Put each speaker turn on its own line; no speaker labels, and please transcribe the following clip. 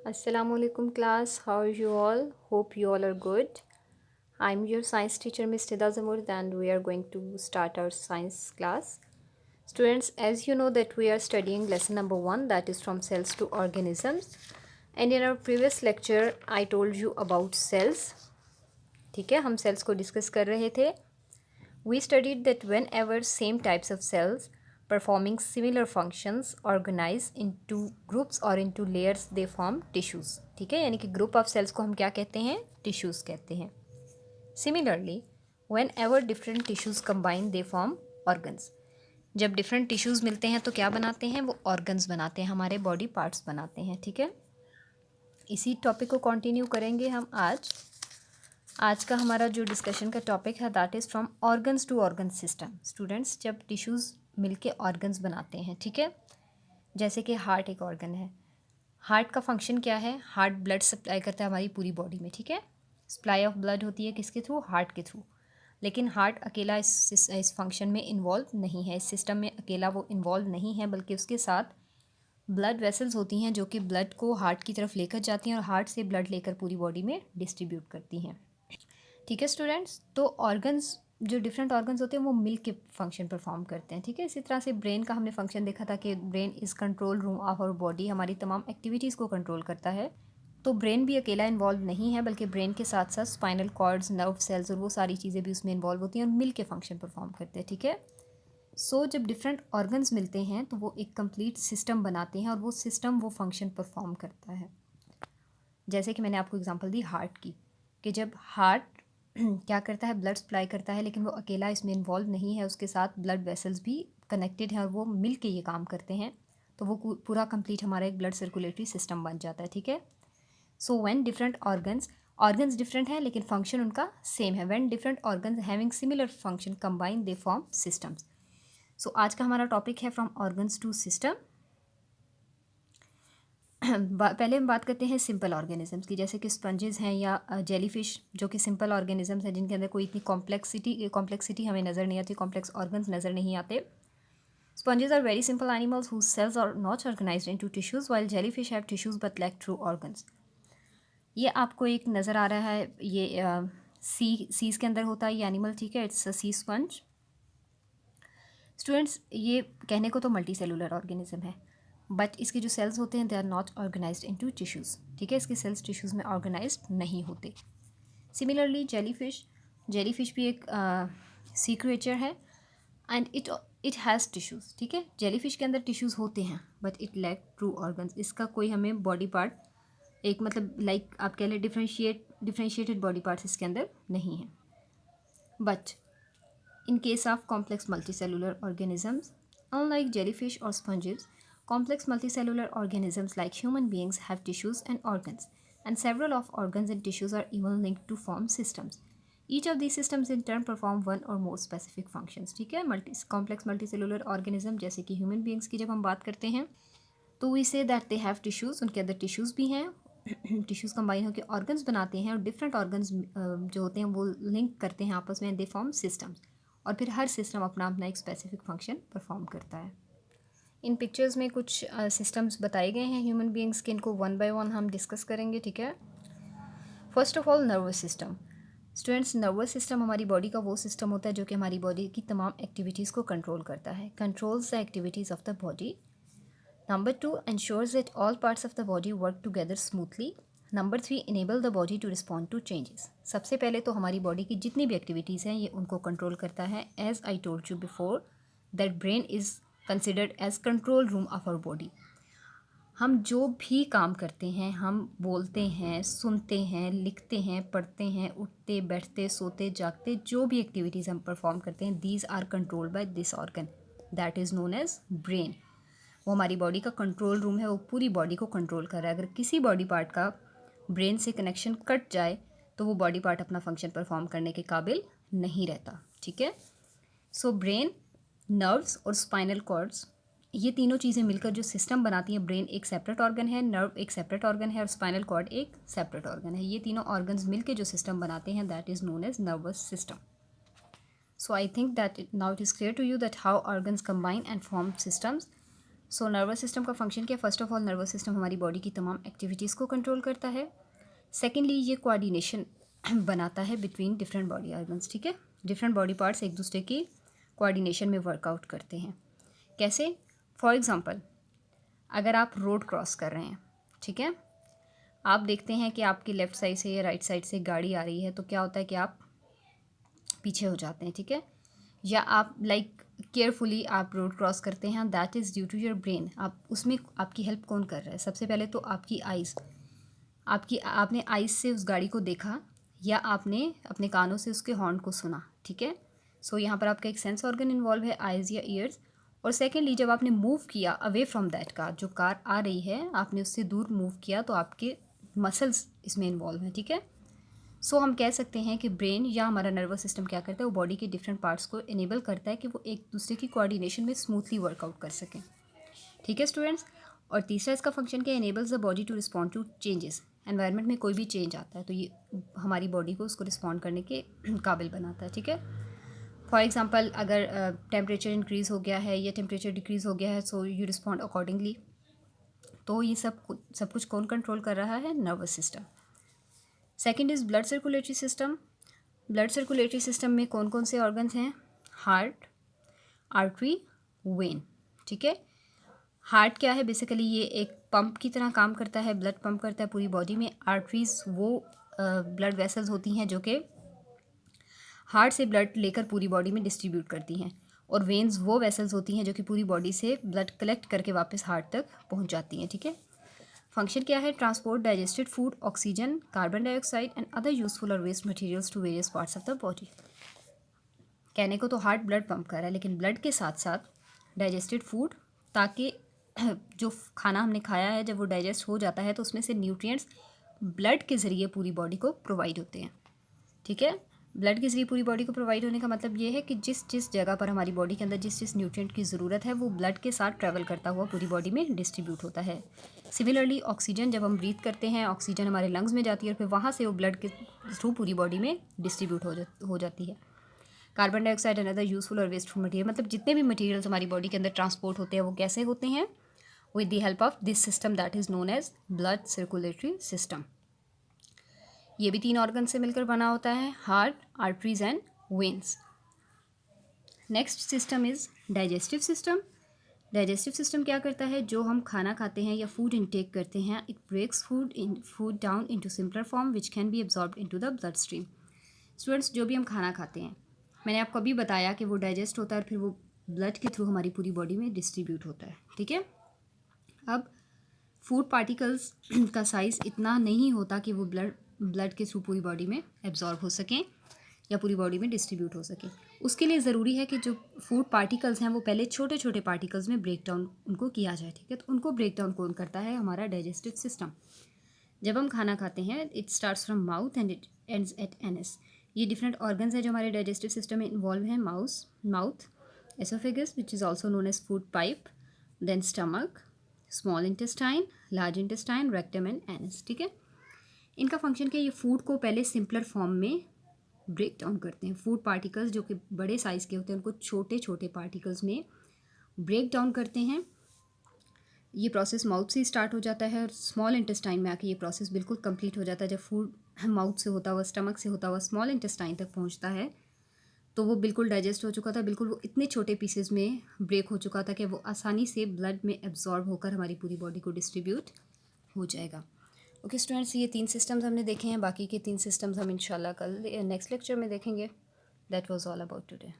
Assalamualaikum class, how are you all? Hope you all are good. I'm your science teacher Miss Tida Zamur and we are going to start our science class. Students, as you know that we are studying lesson number 1, that is from cells to organisms, and in our previous lecture I told you about cells. ठीक है, हम cells को discuss कर रहे थे. We studied that whenever same types of cells performing similar functions organize into groups or into layers they form tissues. ठीक है, यानी कि group of cells को हम क्या कहते हैं? Tissues कहते हैं. Similarly, whenever different tissues combine they form organs. जब डिफरेंट टिश्यूज़ मिलते हैं तो क्या बनाते हैं? वो ऑर्गन्स बनाते हैं, हमारे बॉडी पार्ट्स बनाते हैं. ठीक है, इसी टॉपिक को कंटिन्यू करेंगे हम आज. आज का हमारा जो डिस्कशन का टॉपिक है that is from organs to organ system. Students, जब टिश्यूज़ मिलके ऑर्गन्स बनाते हैं, ठीक है, जैसे कि हार्ट एक ऑर्गन है. हार्ट का फंक्शन क्या है? हार्ट ब्लड सप्लाई करता है हमारी पूरी बॉडी में. ठीक है, सप्लाई ऑफ ब्लड होती है किसके थ्रू? हार्ट के थ्रू. लेकिन हार्ट अकेला इस फंक्शन में इन्वॉल्व नहीं है, इस सिस्टम में अकेला वो इन्वॉल्व नहीं है, बल्कि उसके साथ ब्लड वेसल्स होती हैं जो कि ब्लड को हार्ट की तरफ लेकर जाती हैं और हार्ट से ब्लड लेकर पूरी बॉडी में डिस्ट्रीब्यूट करती हैं. ठीक है स्टूडेंट्स, तो ऑर्गन्स जो डिफरेंट ऑर्गन्स होते हैं वो मिल के फंक्शन परफॉर्म करते हैं. ठीक है, इसी तरह से ब्रेन का हमने फंक्शन देखा था कि brain is control room of our body, हमारी तमाम एक्टिविटीज़ को कंट्रोल करता है. तो ब्रेन भी अकेला इन्वॉल्व नहीं है, बल्कि ब्रेन के साथ साथ स्पाइनल कॉर्ड्स, नर्व सेल्स और वो सारी चीज़ें भी उसमें इन्वॉल्व होती हैं और मिल के फंक्शन परफॉर्म करते हैं. ठीक है, सो जब डिफरेंट ऑर्गन्स मिलते हैं तो वो एक कंप्लीट सिस्टम बनाते हैं और वो सिस्टम वो फंक्शन परफॉर्म करता है. जैसे कि मैंने आपको एग्जांपल दी हार्ट की, कि जब हार्ट क्या करता है? ब्लड सप्लाई करता है, लेकिन वो अकेला इसमें इन्वॉल्व नहीं है, उसके साथ ब्लड वेसल्स भी कनेक्टेड हैं और वो मिल के ये काम करते हैं. तो वो पूरा कंप्लीट हमारा एक ब्लड सर्कुलेटरी सिस्टम बन जाता है. ठीक है, so when different organs different है लेकिन फंक्शन उनका सेम है. When different organs having similar function combine they form systems. So आज का हमारा टॉपिक है फ्रॉम ऑर्गन्स टू सिस्टम. पहले हम बात करते हैं सिंपल ऑर्गेनिजम्स की, जैसे कि स्पंजेस हैं या जेलीफिश, जो कि सिंपल ऑर्गेनिजम्स हैं जिनके अंदर कोई इतनी कॉम्प्लेक्सिटी हमें नज़र नहीं आती, कॉम्प्लेक्स ऑर्गन्स नज़र नहीं आते. Sponges are very simple animals whose cells are not organized into tissues while jellyfish have tissues but lack true organs. ये आपको एक नज़र आ रहा है, ये सीज के अंदर होता है ये एनिमल. ठीक है, it's a sea sponge. Students, ये कहने को तो मल्टी सेलुलर ऑर्गेनिज्म है, बट इसके जो सेल्स होते हैं they are not organized into tissues. ठीक है, इसके सेल्स टिश्यूज़ में ऑर्गेनाइज्ड नहीं होते. सिमिलरली जेलीफिश भी एक सी क्रिएचर है एंड इट हैज़ टिश्यूज़. ठीक है, जेलीफिश के अंदर टिश्यूज़ होते हैं but it lack true organs. इसका कोई हमें बॉडी पार्ट एक मतलब लाइक आप कह लें डिफ्रेंशिएटेड बॉडी पार्ट्स इसके अंदर नहीं हैं. But in case of complex multicellular organisms, unlike jellyfish or sponges, complex multicellular organisms like human beings have tissues and organs, and several of organs and tissues are even linked to form systems. Each of these systems in turn perform one or more specific functions. ठीक है, complex multicellular organism जैसे कि human beings की जब हम बात करते हैं तो we say that they have tissues, उनके अंदर tissues भी हैं. टिश्यूज़ कंबाइन होकर ऑर्गन्स बनाते हैं और डिफरेंट ऑर्गन्स जो होते हैं वो लिंक करते हैं आपस में, दे फॉर्म सिस्टम्स. और फिर हर सिस्टम अपना अपना एक स्पेसिफिक फंक्शन परफॉर्म करता है. इन पिक्चर्स में कुछ सिस्टम्स बताए गए हैं ह्यूमन बीइंग्स के, इनको वन बाय वन हम डिस्कस करेंगे. ठीक है, first of all nervous system. Students, nervous system हमारी बॉडी का वो सिस्टम होता है जो कि हमारी बॉडी की तमाम एक्टिविटीज़ को कंट्रोल करता है. Controls the activities of the body. Number 2, ensures that all parts of the body work together smoothly. Number 3, enable the body to respond to changes. सबसे पहले तो हमारी बॉडी की जितनी भी एक्टिविटीज़ हैं ये उनको कंट्रोल करता है. As I told you before, that brain is considered as control room of our body. हम जो भी काम करते हैं, हम बोलते हैं, सुनते हैं, लिखते हैं, पढ़ते हैं, उठते बैठते सोते जागते, जो भी एक्टिविटीज़ हम परफॉर्म करते हैं, these are controlled by this organ that is known as brain. वो हमारी बॉडी का कंट्रोल रूम है, वो पूरी बॉडी को कंट्रोल कर रहा है. अगर किसी बॉडी पार्ट का ब्रेन से कनेक्शन कट जाए तो वो बॉडी पार्ट अपना फंक्शन परफॉर्म करने के काबिल नहीं रहता. ठीक है, सो ब्रेन, नर्व्स और स्पाइनल कॉर्ड्स, ये तीनों चीज़ें मिलकर जो सिस्टम बनाती हैं. ब्रेन एक सेपरेट ऑर्गन है, नर्व एक सेपरेट ऑर्गन है और स्पाइनल कॉर्ड एक सेपरेट ऑर्गन है. ये तीनों ऑर्गन्स मिलकर जो सिस्टम बनाते हैं that is known as nervous system. So I think that now it is clear to you that how organs combine and form systems. So nervous system का function क्या है? First of all nervous system हमारी body की तमाम activities को control करता है। Secondly ये कोऑर्डिनेशन बनाता है बिटवीन डिफरेंट बॉडी ऑर्गन्स, ठीक है। डिफरेंट बॉडी पार्ट्स एक दूसरे की कोऑर्डिनेशन में वर्कआउट करते हैं। कैसे? फॉर एग्ज़ाम्पल, अगर आप रोड क्रॉस कर रहे हैं, ठीक है, आप देखते हैं कि आपकी लेफ़्ट साइड से या राइट साइड से गाड़ी आ रही है, तो क्या होता है कि आप पीछे हो जाते हैं, ठीक है। या आप केयरफुली आप रोड क्रॉस करते हैं, that is due to your brain. आप उसमें आपकी हेल्प कौन कर रहा है? सबसे पहले तो आपकी आइज़, आपने आइज़ से उस गाड़ी को देखा या आपने अपने कानों से उसके हॉर्न को सुना, ठीक है। सो यहाँ पर आपका एक सेंस ऑर्गन इन्वॉल्व है, आइज़ या ईयर्स। और सेकेंडली जब आपने मूव किया अवे फ्रॉम दैट कार, जो कार आ रही है आपने उससे दूर मूव किया, तो आपके मसल्स इसमें इन्वॉल्व हैं, ठीक है। सो हम कह सकते हैं कि ब्रेन या हमारा नर्वस सिस्टम क्या करता है, वो बॉडी के डिफरेंट पार्ट्स को इनेबल करता है कि वो एक दूसरे की कोऑर्डिनेशन में स्मूथली वर्कआउट कर सकें, ठीक है स्टूडेंट्स। और तीसरा इसका फंक्शन क्या है? Enables the body to respond to changes. Environment में कोई भी चेंज आता है तो ये हमारी बॉडी को उसको रिस्पॉन्ड करने के काबिल बनाता है, ठीक है। फॉर एग्जांपल, अगर टेम्परेचर इंक्रीज़ हो गया है या टेम्परेचर डिक्रीज़ हो गया है, सो यू रिस्पॉन्ड अकॉर्डिंगली। तो ये सब कुछ कौन कंट्रोल कर रहा है? Nervous system. Second is blood circulatory system. Blood circulatory system में कौन कौन से ऑर्गन्स हैं? हार्ट, आर्टरी, वेन, ठीक है। हार्ट क्या है? बेसिकली ये एक पंप की तरह काम करता है, ब्लड पंप करता है पूरी बॉडी में। आर्टरीज वो ब्लड वेसल्स होती हैं जो कि हार्ट से ब्लड लेकर पूरी बॉडी में डिस्ट्रीब्यूट करती हैं। और वेन्स वो वेसल्स होती हैं जो कि पूरी बॉडी से ब्लड कलेक्ट करके वापस हार्ट तक पहुंच जाती हैं, ठीक है। फंक्शन क्या है? Transport digested food, oxygen, carbon dioxide and other useful और waste materials to various parts of the body. कहने को तो हार्ट ब्लड पंप कर रहा है, लेकिन ब्लड के साथ साथ डाइजेस्टेड फूड, ताकि जो खाना हमने खाया है जब वो डाइजेस्ट हो जाता है तो उसमें से न्यूट्रिएंट्स ब्लड के ज़रिए पूरी बॉडी को प्रोवाइड होते हैं, ठीक है। ब्लड के ज़रिए पूरी बॉडी को प्रोवाइड होने का मतलब ये है कि जिस जिस जगह पर हमारी बॉडी के अंदर जिस जिस न्यूट्रिएंट की ज़रूरत है वो ब्लड के साथ ट्रैवल करता हुआ पूरी बॉडी में डिस्ट्रीब्यूट होता है। सिमिलरली ऑक्सीजन जब हम ब्रीथ करते हैं, ऑक्सीजन हमारे लंग्स में जाती है और फिर वहाँ से वो ब्लड के थ्रू पूरी बॉडी में डिस्ट्रीब्यूट हो जाती है। Carbon dioxide and other useful और वेस्टफुल मटेरियल, मतलब जितने भी मटेरियल्स हमारी बॉडी के अंदर ट्रांसपोर्ट होते हैं वो कैसे होते हैं? With the help of this system that is known as blood circulatory system. ये भी 3 ऑर्गन से मिलकर बना होता है, heart, arteries and veins. Next system is digestive system. Digestive system क्या करता है? जो हम खाना खाते हैं या फूड इनटेक करते हैं, it breaks food down into simpler form which can be absorbed into the blood stream. Students, जो भी हम खाना खाते हैं, मैंने आपको अभी बताया कि वो डाइजेस्ट होता है और फिर वो ब्लड के थ्रू हमारी पूरी बॉडी में डिस्ट्रीब्यूट होता है, ठीक है। अब फूड पार्टिकल्स का साइज़ इतना नहीं होता कि वो ब्लड के थ्रू पूरी बॉडी में एब्जॉर्ब हो सकें या पूरी बॉडी में डिस्ट्रीब्यूट हो सके। उसके लिए ज़रूरी है कि जो फूड पार्टिकल्स हैं वो पहले छोटे छोटे पार्टिकल्स में ब्रेक डाउन उनको किया जाए, ठीक है। तो उनको ब्रेक डाउन कौन करता है? हमारा डाइजेस्टिव सिस्टम। जब हम खाना खाते हैं, it starts from mouth and it ends at anus. ये डिफरेंट ऑर्गन्स हैं जो हमारे डाइजेस्टिव सिस्टम में इन्वॉल्व हैं। Mouth, oesophagus which is also known as food pipe, then stomach, small intestine, large intestine, rectum and anus, ठीक है। इनका function क्या है? ये फूड को पहले सिंपलर फॉर्म में ब्रेक डाउन करते हैं। फूड पार्टिकल्स जो कि बड़े साइज़ के होते हैं उनको छोटे छोटे पार्टिकल्स में ब्रेक डाउन करते हैं। ये प्रोसेस माउथ से स्टार्ट हो जाता है और स्मॉल इंटेस्टाइन में आके ये प्रोसेस बिल्कुल कंप्लीट हो जाता है। जब फूड माउथ से होता हुआ, स्टमक से होता हुआ स्मॉल इंटेस्टाइन तक पहुंचता है तो वो बिल्कुल डाइजेस्ट हो चुका था, बिल्कुल वो इतने छोटे पीसेस में ब्रेक हो चुका था कि वो आसानी से ब्लड में एब्जॉर्ब होकर हमारी पूरी बॉडी को डिस्ट्रीब्यूट हो जाएगा। ओके स्टूडेंट्स, ये 3 सिस्टम्स हमने देखे हैं, बाकी के 3 सिस्टम्स हम इंशाल्लाह कल नेक्स्ट लेक्चर में देखेंगे। That was all about today.